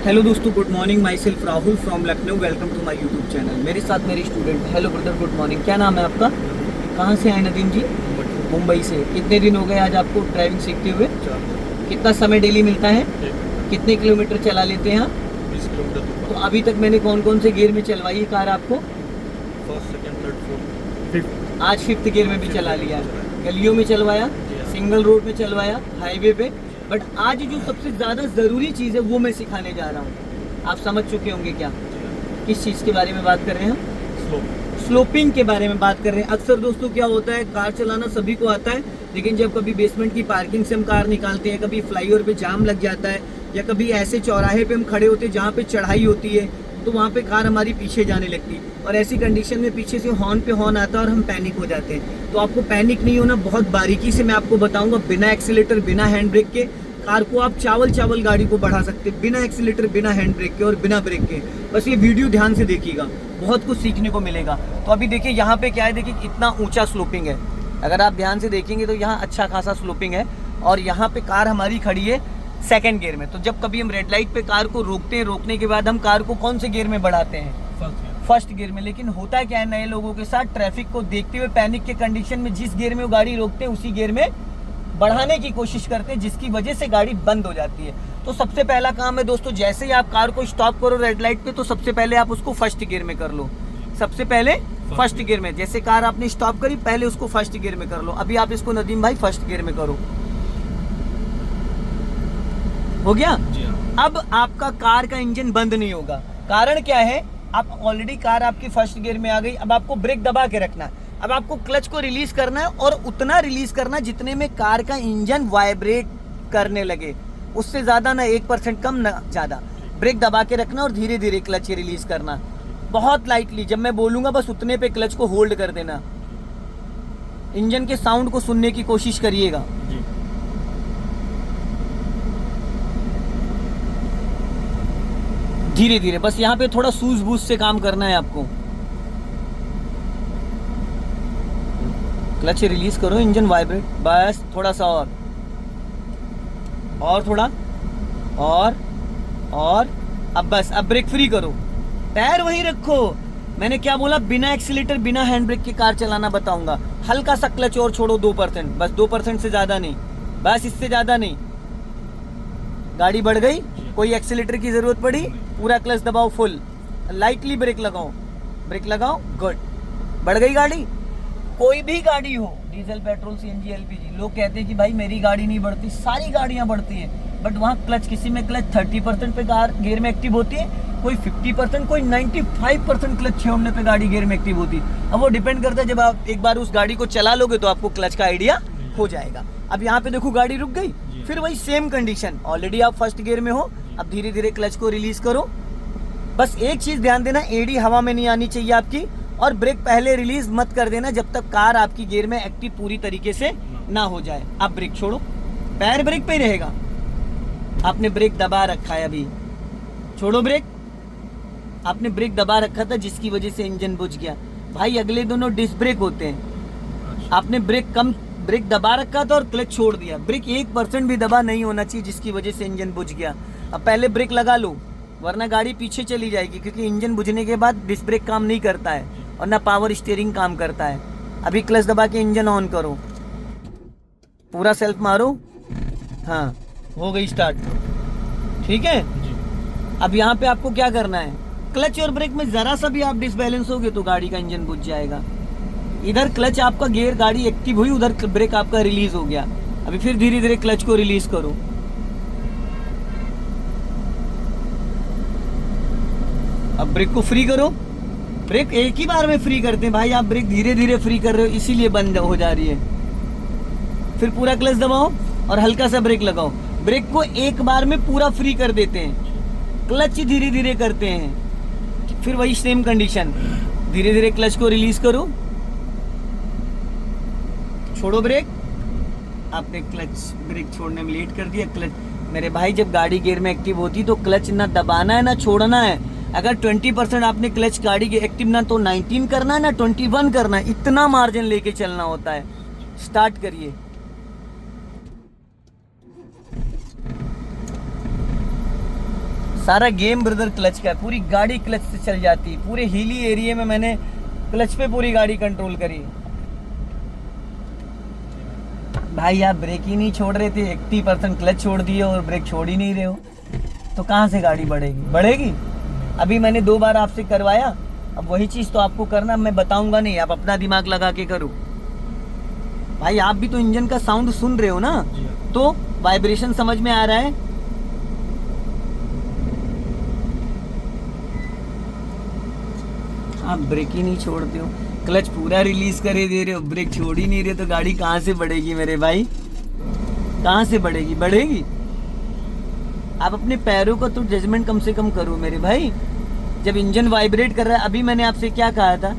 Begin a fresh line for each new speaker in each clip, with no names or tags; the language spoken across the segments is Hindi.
हेलो दोस्तों, good morning. Myself Rahul from Lucknow. Welcome to my YouTube channel. मेरे साथ मेरे student. Hello brother, good morning. क्या नाम है आपका? कहाँ से आए नदीम जी? मुंबई से। कितने दिन हो गए आज आपको ड्राइविंग सीखते हुए? कितना समय डेली मिलता है? कितने किलोमीटर चला लेते हैं आप?
20 किलोमीटर।
तो अभी तक मैंने कौन कौन से गियर में चलवाई है कार आपको?
First, second, third, fourth, fifth.
आज फिफ्थ गियर में भी चला लिया। गलियों में चलवाया, सिंगल रोड में चलवाया, हाईवे पे। बट आज जो सबसे ज़्यादा ज़रूरी चीज़ है वो मैं सिखाने जा रहा हूँ। आप समझ चुके होंगे क्या? किस चीज़ के बारे में बात कर रहे हैं हम? स्लोपिंग के बारे में बात कर रहे हैं। अक्सर दोस्तों क्या होता है, कार चलाना सभी को आता है, लेकिन जब कभी बेसमेंट की पार्किंग से हम कार निकालते हैं, कभी फ्लाईओवर पे जाम लग जाता है, या कभी ऐसे चौराहे पे हम खड़े होते हैं जहाँ पे चढ़ाई होती है, तो वहाँ पे कार हमारी पीछे जाने लगती है। और ऐसी कंडीशन में पीछे से हॉर्न पे हॉर्न आता है और हम पैनिक हो जाते हैं। तो आपको पैनिक नहीं होना, बहुत बारीकी से मैं आपको बताऊंगा। बिना एक्सीलेटर, बिना हैंड ब्रेक के कार को आप चावल गाड़ी को बढ़ा सकते हैं, बिना एक्सीलेटर, बिना हैंड ब्रेक के और बिना ब्रेक के। बस ये वीडियो ध्यान से देखिएगा, बहुत कुछ सीखने को मिलेगा। तो अभी देखिए यहाँ पे क्या है, देखिए कितना ऊंचा स्लोपिंग है। अगर आप ध्यान से देखेंगे तो यहाँ अच्छा खासा स्लोपिंग है। और यहाँ पे कार हमारी खड़ी है सेकंड गियर में। तो जब कभी हम रेड लाइट पे कार को रोकते हैं, रोकने के बाद हम कार को कौन से गियर में बढ़ाते हैं? फर्स्ट गियर में। लेकिन होता क्या है नए लोगों के साथ, ट्रैफिक को देखते हुए पैनिक के कंडीशन में जिस गियर में वो गाड़ी रोकते हैं उसी गियर में बढ़ाने की कोशिश करते हैं, जिसकी वजह से गाड़ी बंद हो जाती है। तो सबसे पहला काम है दोस्तों, जैसे ही आप कार को स्टॉप करो रेड लाइट पे, तो सबसे पहले आप उसको फर्स्ट गियर में कर लो। सबसे पहले फर्स्ट गियर में, जैसे कार आपने स्टॉप करी, पहले उसको फर्स्ट गियर में कर लो। अभी आप इसको नदीम भाई फर्स्ट गियर में करो। हो गया? अब आपका कार का इंजन बंद नहीं होगा। कारण क्या है, आप ऑलरेडी कार आपकी फर्स्ट गियर में आ गई। अब आपको ब्रेक दबा के रखना है। अब आपको क्लच को रिलीज करना है, और उतना रिलीज करना जितने में कार का इंजन वाइब्रेट करने लगे, उससे ज्यादा ना 1% कम ना ज्यादा। ब्रेक दबा के रखना और धीरे धीरे क्लच रिलीज करना, बहुत लाइटली। जब मैं बोलूंगा बस उतने पे क्लच को होल्ड कर देना। इंजन के साउंड को सुनने की कोशिश करिएगा। धीरे धीरे, बस यहाँ पे थोड़ा सूझबूझ से काम करना है आपको। क्लच रिलीज करो, इंजन वाइब्रेट, बस थोड़ा सा और थोड़ा और अब बस, अब ब्रेक फ्री करो, पैर वहीं रखो। मैंने क्या बोला? बिना एक्सीलेटर, बिना हैंड ब्रेक के कार चलाना बताऊंगा। हल्का सा क्लच और छोड़ो, 2%, बस 2% से ज्यादा नहीं, बस इससे ज्यादा नहीं। गाड़ी बढ़ गई, कोई एक्सीलेटर की जरूरत पड़ी, पूरा क्लच दबाओ फुल, लाइटली ब्रेक लगाओ, गुड। बढ़ गई गाड़ी। कोई भी गाड़ी हो, डीजल, पेट्रोल, सीएनजी, एलपीजी, लोग कहते हैं कि भाई मेरी गाड़ी नहीं बढ़ती, सारी गाड़ियां बढ़ती है। बट वहाँ क्लच, किसी में क्लच 30% पे कार गियर में एक्टिव होती है, कोई 50%, कोई 95% क्लच छोड़ने पे गाड़ी गियर में एक्टिव होती है। अब वो डिपेंड करता है, जब आप एक बार उस गाड़ी को चला लोगे तो आपको क्लच का आइडिया हो जाएगा। अब यहाँ पे देखो गाड़ी रुक गई, फिर वही सेम कंडीशन, ऑलरेडी आप फर्स्ट गियर में हो। अब धीरे धीरे क्लच को रिलीज करो। बस एक चीज ध्यान देना, एडी हवा में नहीं आनी चाहिए आपकी, और ब्रेक पहले रिलीज मत कर देना जब तक कार आपकी गियर में एक्टिव पूरी तरीके से ना हो जाए। अब ब्रेक छोड़ो, पैर ब्रेक पे ही रहेगा। आपने ब्रेक दबा रखा है, अभी छोड़ो ब्रेक। आपने ब्रेक दबा रखा था जिसकी वजह से इंजन बुझ गया। भाई अगले दोनों डिस्क ब्रेक होते हैं। आपने ब्रेक दबा रखा था और क्लच छोड़ दिया। ब्रेक 1% भी दबा नहीं होना चाहिए जिसकी वजह से इंजन बुझ गया। अब पहले ब्रेक लगा लो, वरना गाड़ी पीछे चली जाएगी, क्योंकि इंजन बुझने के बाद डिस्क ब्रेक काम नहीं करता है और ना पावर स्टीयरिंग काम करता है। अभी क्लच दबा के इंजन ऑन करो, पूरा सेल्फ मारो। हाँ, हो गई स्टार्ट, ठीक है। अब यहाँ पे आपको क्या करना है, क्लच और ब्रेक में जरा सा भी आप डिसबैलेंस होगे तो गाड़ी का इंजन बुझ जाएगा। इधर क्लच आपका गियर, गाड़ी एक्टिव हुई, उधर ब्रेक आपका रिलीज हो गया। अभी फिर धीरे धीरे क्लच को रिलीज करो। अब ब्रेक को फ्री करो। ब्रेक एक ही बार में फ्री करते हैं भाई, आप ब्रेक धीरे धीरे फ्री कर रहे हो, इसीलिए बंद हो जा रही है। फिर पूरा क्लच दबाओ और हल्का सा ब्रेक लगाओ। ब्रेक को एक बार में पूरा फ्री कर देते हैं, क्लच धीरे धीरे करते हैं। फिर वही सेम कंडीशन, धीरे धीरे क्लच को रिलीज करो, छोड़ो ब्रेक। आपने क्लच ब्रेक छोड़ने में लेट कर दिया। क्लच, मेरे भाई जब गाड़ी गियर में एक्टिव होती तो क्लच ना दबाना है ना छोड़ना है। अगर 20% आपने क्लच गाड़ी की एक्टिव ना, तो 19 करना है ना 21 करना है, इतना मार्जिन लेके चलना होता है। स्टार्ट करिए। सारा गेम ब्रदर क्लच का है, पूरी गाड़ी क्लच से चल जाती है। पूरे हिली एरिया में मैंने क्लच पे पूरी गाड़ी कंट्रोल करी। भाई आप ब्रेक ही नहीं छोड़ रहे थे, 80% क्लच छोड़ दिए और ब्रेक छोड़ ही नहीं रहे हो, तो कहाँ से गाड़ी बढ़ेगी? बढ़ेगी? अभी मैंने 2 बार आपसे करवाया, अब वही चीज़ तो आपको करना, मैं बताऊंगा नहीं, आप अपना दिमाग लगा के करो। भाई आप भी तो इंजन का साउंड सुन रहे हो ना,
जी हाँ।
तो वाइब्रेशन समझ में आ रहा है? आप ब्रेक ही नहीं छोड़ते हो, क्लच पूरा रिलीज करे दे रहे हो, ब्रेक छोड़ ही नहीं रहे, तो गाड़ी कहाँ से बढ़ेगी मेरे भाई? कहाँ से बढ़ेगी? बढ़ेगी? आप अपने पैरों का तो जजमेंट कम से कम करो मेरे भाई। जब इंजन वाइब्रेट कर रहा है, अभी मैंने आपसे क्या कहा था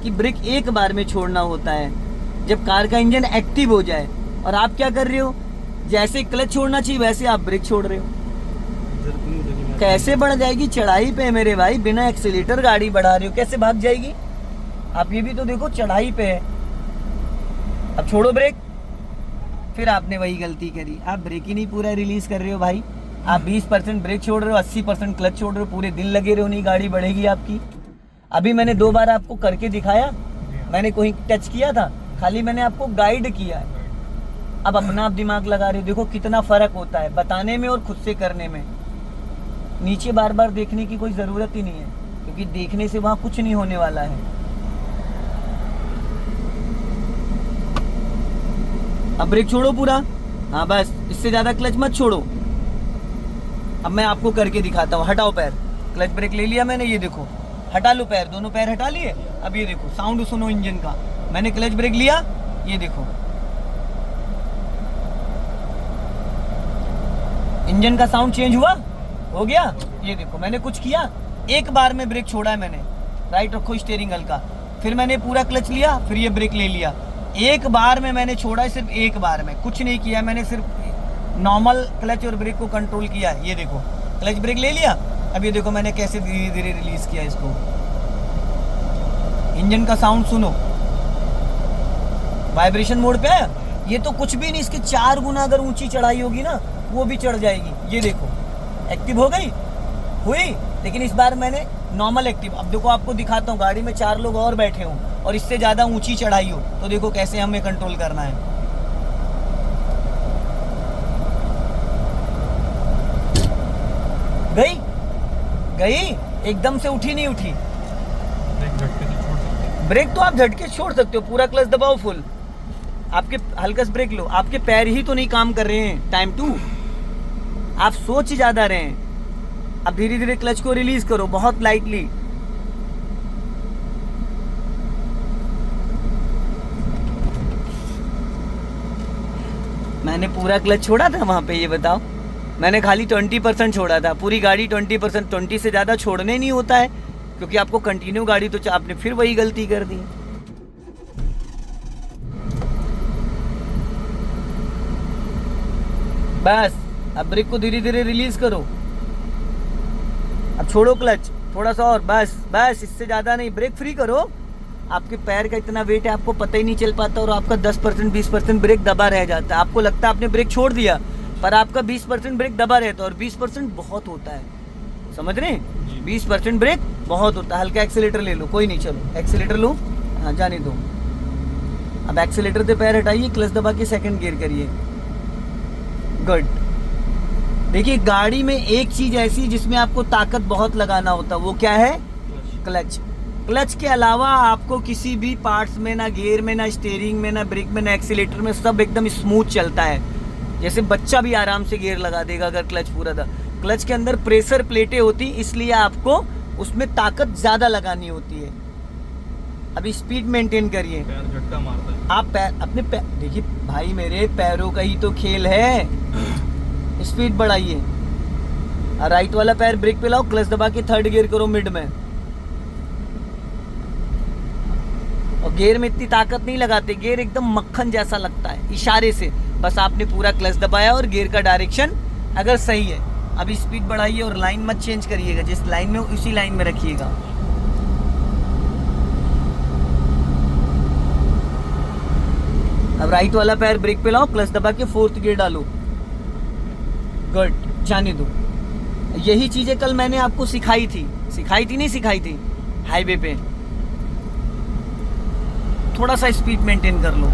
कि ब्रेक एक बार में छोड़ना होता है जब कार का इंजन एक्टिव हो जाए, और आप क्या कर रहे हो? जैसे क्लच छोड़ना चाहिए वैसे आप ब्रेक छोड़ रहे हो। कैसे बढ़ जाएगी? चढ़ाई पे मेरे भाई, बिना एक्सीलेटर गाड़ी बढ़ा रहे हो, कैसे भाग जाएगी? आप ये भी तो देखो, चढ़ाई पे है। अब छोड़ो ब्रेक, फिर आपने वही गलती करी, आप ब्रेक ही नहीं पूरा रिलीज कर रहे हो भाई। आप 20% ब्रेक छोड़ रहे हो, 80% क्लच छोड़ रहे हो, पूरे दिन लगे रहो, नहीं गाड़ी बढ़ेगी आपकी। अभी मैंने 2 बार आपको करके दिखाया, मैंने कोई टच किया था, खाली मैंने आपको गाइड किया है। अब अपना आप दिमाग लगा रहे हो, देखो कितना फर्क होता है बताने में और खुद से करने में। नीचे बार बार देखने की कोई ज़रूरत ही नहीं है, क्योंकि देखने से वहाँ कुछ नहीं होने वाला है। अब ब्रेक छोड़ो पूरा, हाँ बस, इससे ज़्यादा क्लच मत छोड़ो। अब मैं आपको करके दिखाता हूँ, हटाओ पैर, क्लच ब्रेक ले लिया मैंने, ये देखो, हटा लो पैर, दोनों पैर हटा लिए। अब ये देखो साउंड सुनो इंजन का, मैंने क्लच ब्रेक लिया, ये देखो इंजन का साउंड चेंज हुआ, हो गया। ये देखो मैंने कुछ किया, एक बार में ब्रेक छोड़ा है मैंने, राइट रखो स्टीयरिंग हल्का, फिर मैंने पूरा क्लच लिया, फिर ये ब्रेक ले लिया। एक बार में मैंने छोड़ा है, सिर्फ एक बार में, कुछ नहीं किया मैंने, सिर्फ नॉर्मल क्लच और ब्रेक को कंट्रोल किया है। ये देखो क्लच ब्रेक ले लिया, अब ये देखो मैंने कैसे धीरे धीरे रिलीज किया इसको। इंजन का साउंड सुनो, वाइब्रेशन मोड पे है, ये तो कुछ भी नहीं, इसके 4 गुना अगर ऊंची चढ़ाई होगी ना, वो भी चढ़ जाएगी। ये देखो एक्टिव हो गई, हुई, लेकिन इस बार मैंने नॉर्मल एक्टिव। अब देखो आपको दिखाता हूँ, गाड़ी में 4 लोग और बैठे हों और इससे ज़्यादा ऊंची चढ़ाई हो, तो देखो कैसे हमें कंट्रोल करना है। गई गई, एकदम से उठी नहीं उठी। ब्रेक तो आप झटके छोड़ सकते हो, पूरा क्लच दबाओ फुल, आपके हल्का से ब्रेक लो, आपके पैर ही तो नहीं काम कर रहे हैं टाइम टू, आप सोच ज्यादा रहे हैं। अब धीरे धीरे क्लच को रिलीज करो, बहुत लाइटली। मैंने पूरा क्लच छोड़ा था वहां पे, ये बताओ? मैंने खाली 20% छोड़ा था, पूरी गाड़ी 20%, 20 से ज़्यादा छोड़ने नहीं होता है, क्योंकि आपको कंटिन्यू गाड़ी तो आपने फिर वही गलती कर दी। बस अब ब्रेक को धीरे धीरे रिलीज करो, अब छोड़ो क्लच थोड़ा सा और, बस बस, इससे ज़्यादा नहीं, ब्रेक फ्री करो। आपके पैर का इतना वेट है, आपको पता ही नहीं चल पाता, और आपका 10% 20% ब्रेक दबा रह जाता है। आपको लगता है आपने ब्रेक छोड़ दिया, पर आपका 20% ब्रेक दबा रहता है, और 20% बहुत होता है, समझ रहे हैं? 20% ब्रेक बहुत होता है। हल्का एक्सीलेटर ले लो, कोई नहीं, चलो एक्सीलेटर लो, हाँ जाने दो। अब एक्सीलेटर से पैर हटाइए, क्लच दबा के सेकंड गियर करिए, गुड। देखिए गाड़ी में एक चीज़ ऐसी जिसमें आपको ताकत बहुत लगाना होता है, वो क्या है? क्लच। क्लच के अलावा आपको किसी भी पार्ट्स में, ना गियर में, ना स्टीयरिंग में, ना ब्रेक में, ना एक्सीलेटर में, सब एकदम स्मूथ चलता है। जैसे बच्चा भी आराम से गियर लगा देगा अगर क्लच पूरा था। क्लच के अंदर प्रेशर प्लेटें होती, इसलिए आपको उसमें ताकत ज़्यादा लगानी होती है। अभी स्पीड मेंटेन करिए,
पैर झटका मारता है।
आप पैर अपने पैर देखिए भाई, मेरे पैरों का ही तो खेल है। स्पीड बढ़ाइए, राइट वाला पैर ब्रेक पे लाओ, क्लच दबा के थर्ड गियर करो मिड में। और गियर में इतनी ताकत नहीं लगाते, गियर एकदम मक्खन जैसा लगता है, इशारे से बस आपने पूरा क्लच दबाया और गियर का डायरेक्शन अगर सही है। अभी स्पीड बढ़ाइए और लाइन मत चेंज करिएगा, जिस लाइन में उसी लाइन में रखिएगा। अब राइट वाला पैर ब्रेक पे लाओ, क्लच दबा के फोर्थ गियर डालो, गुड, जाने दो। यही चीजें कल मैंने आपको सिखाई थी नहीं सिखाई थी हाईवे पे। थोड़ा सा स्पीड मेंटेन कर लो।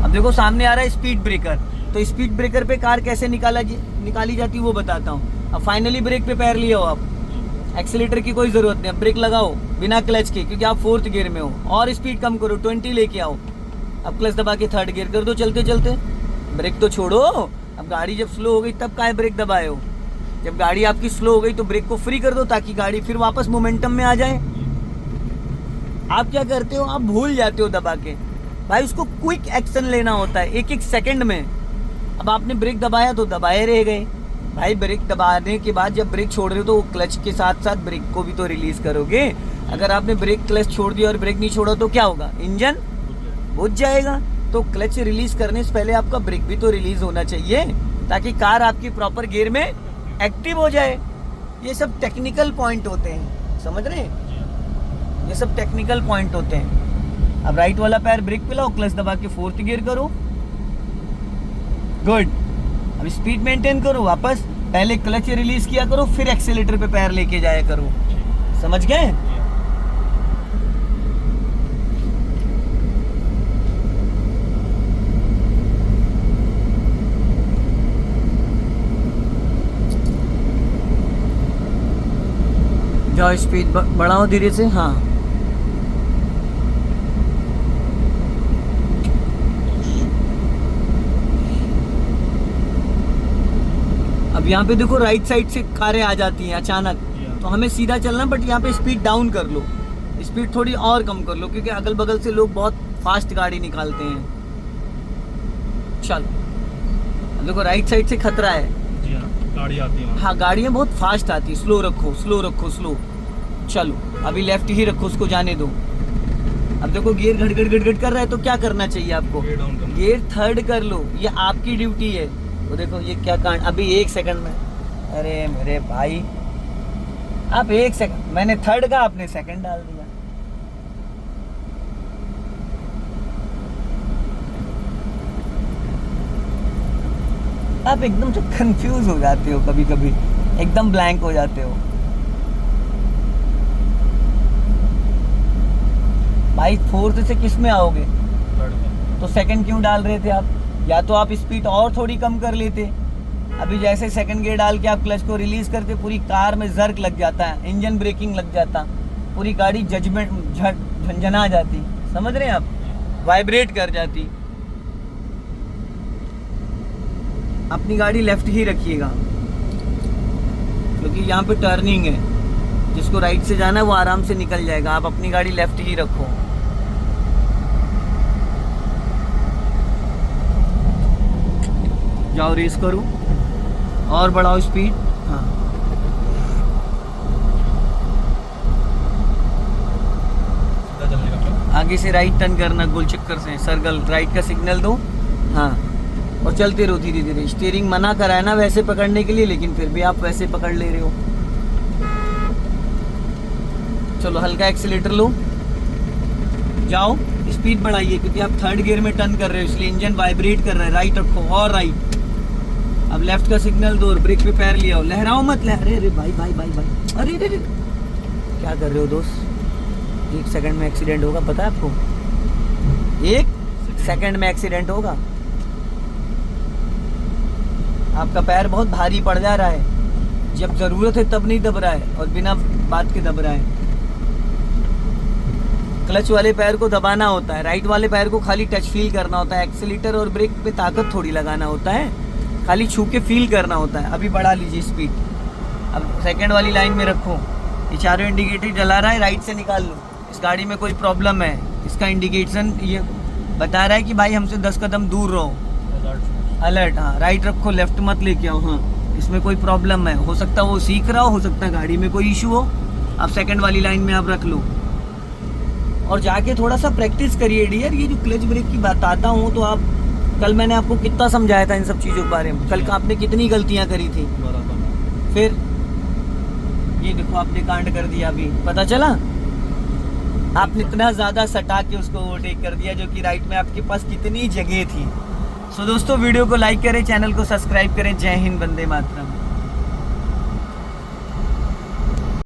अब देखो सामने आ रहा है स्पीड ब्रेकर, तो स्पीड ब्रेकर पे कार कैसे निकाली जाती है वो बताता हूँ। अब फाइनली ब्रेक पे पैर लिए हो आप, एक्सीलेटर की कोई जरूरत नहीं, अब ब्रेक लगाओ बिना क्लच के, क्योंकि आप 4th गियर में हो, और स्पीड कम करो, 20 लेके आओ। अब क्लच दबा के 3rd गियर कर दो चलते चलते। ब्रेक तो छोड़ो, अब गाड़ी जब स्लो हो गई तब काहे ब्रेक दबाए हो। जब गाड़ी आपकी स्लो हो गई तो ब्रेक को फ्री कर दो, ताकि गाड़ी फिर वापस मोमेंटम में आ जाए। आप क्या करते हो, आप भूल जाते हो दबा के। भाई उसको क्विक एक्शन लेना होता है, एक सेकंड में। अब आपने ब्रेक दबाया तो दबाए रह गए। भाई ब्रेक दबाने के बाद जब ब्रेक छोड़ रहे हो तो क्लच के साथ साथ ब्रेक को भी तो रिलीज करोगे। अगर आपने ब्रेक क्लच छोड़ दिया और ब्रेक नहीं छोड़ा तो क्या होगा, इंजन बुझ जाएगा। तो क्लच रिलीज करने से पहले आपका ब्रेक भी तो रिलीज होना चाहिए, ताकि कार आपकी प्रॉपर गियर में एक्टिव हो जाए। ये सब टेक्निकल पॉइंट होते हैं, समझ रहे हैं, ये सब टेक्निकल पॉइंट होते हैं। अब राइट वाला पैर ब्रेक पे लाओ, क्लच दबा के 4th गियर करो, गुड। अब स्पीड मेंटेन करो, वापस पहले क्लच रिलीज किया करो, फिर एक्सीलेटर पे पैर लेके जाया करो। समझ गए? जाओ स्पीड बढ़ाओ धीरे से। हाँ अब यहाँ पे देखो राइट साइड से कारें आ जाती हैं अचानक, तो हमें सीधा चलना, बट यहाँ पे स्पीड डाउन कर लो, स्पीड थोड़ी और कम कर लो, क्योंकि अगल बगल से लोग बहुत फास्ट गाड़ी निकालते हैं। चलो देखो राइट साइड से खतरा है,
गाड़ी आती है।
हाँ गाड़ियाँ बहुत फास्ट आती है, स्लो रखो स्लो रखो स्लो। चलो अभी लेफ्ट ही रखो, उसको जाने दो। अब देखो गियर घट घट घट घट कर रहा है, तो क्या करना चाहिए आपको, गियर 3rd कर लो, ये आपकी ड्यूटी है। वो देखो ये क्या कांड, अभी 1 सेकंड में, अरे मेरे भाई आप 1 सेकंड, मैंने 3rd का आपने 2nd डाल दिया। आप एकदम से कंफ्यूज हो जाते हो, कभी कभी एकदम ब्लैंक हो जाते हो। भाई 4th से किस में आओगे, तो 2nd क्यों डाल रहे थे आप? या तो आप स्पीड और थोड़ी कम कर लेते। अभी जैसे 2nd गियर डाल के आप क्लच को रिलीज करते, पूरी कार में जर्क लग जाता है, इंजन ब्रेकिंग लग जाता, पूरी गाड़ी झंझना जाती, समझ रहे हैं आप, वाइब्रेट कर जाती। अपनी गाड़ी लेफ्ट ही रखिएगा, क्योंकि यहाँ पे टर्निंग है, जिसको राइट से जाना है वो आराम से निकल जाएगा। आप अपनी गाड़ी लेफ्ट ही रखो। जाओ रेस करो और बढ़ाओ स्पीड। हाँ आगे से राइट टर्न करना, गोल चक्कर से सर्कल, राइट का सिग्नल दो। हाँ और चलते रहो धीरे धीरे। स्टीयरिंग मना कराया ना वैसे पकड़ने के लिए, लेकिन फिर भी आप वैसे पकड़ ले रहे हो। चलो हल्का एक्सीलेटर लो, जाओ स्पीड बढ़ाइए, क्योंकि आप 3rd गियर में टर्न कर रहे हो, इसलिए इंजन वाइब्रेट कर रहा है। राइट रखो और राइट। अब लेफ्ट का सिग्नल दो, ब्रेक पे पैर लिया हो, लहराओ मत, अरे भाई भाई भाई भाई, अरे क्या कर रहे हो दोस्त? 1 सेकंड में एक्सीडेंट होगा, पता है आपको? 1 सेकंड में एक्सीडेंट होगा। आपका पैर बहुत भारी पड़ जा रहा है, जब जरूरत है तब नहीं दब रहा है, और बिना बात के दब रहा है। क्लच वाले पैर को दबाना होता है, राइट वाले पैर को खाली टच फील करना होता है। एक्सीलेटर और ब्रेक पे ताकत थोड़ी लगाना होता है, खाली छू के फील करना होता है। अभी बढ़ा लीजिए स्पीड। अब 2nd वाली लाइन में रखो, ये चारों इंडिकेटर जला रहा है, राइट से निकाल लो। इस गाड़ी में कोई प्रॉब्लम है, इसका इंडिकेशन ये बता रहा है कि भाई हमसे 10 कदम दूर रहो, अलर्ट। हाँ राइट रखो, लेफ्ट मत लेके आओ। हाँ इसमें कोई प्रॉब्लम है, हो सकता है वो सीख रहा हो सकता है गाड़ी में कोई इशू हो। अब 2nd वाली लाइन में आप रख लो और जाके थोड़ा सा प्रैक्टिस करिए डियर। ये जो क्लच ब्रेक की बताता हूँ, तो आप कल मैंने आपको कितना समझाया था इन सब चीज़ों के बारे में। कल का आपने कितनी गलतियाँ करी थी, फिर ये देखो आपने कांड कर दिया। अभी पता चला आपने इतना ज़्यादा सटा के उसको ओवरटेक कर दिया, जो कि राइट में आपके पास कितनी जगह थी। सो दोस्तों वीडियो को लाइक करें, चैनल को सब्सक्राइब करें। जय हिंद, वंदे मातरम।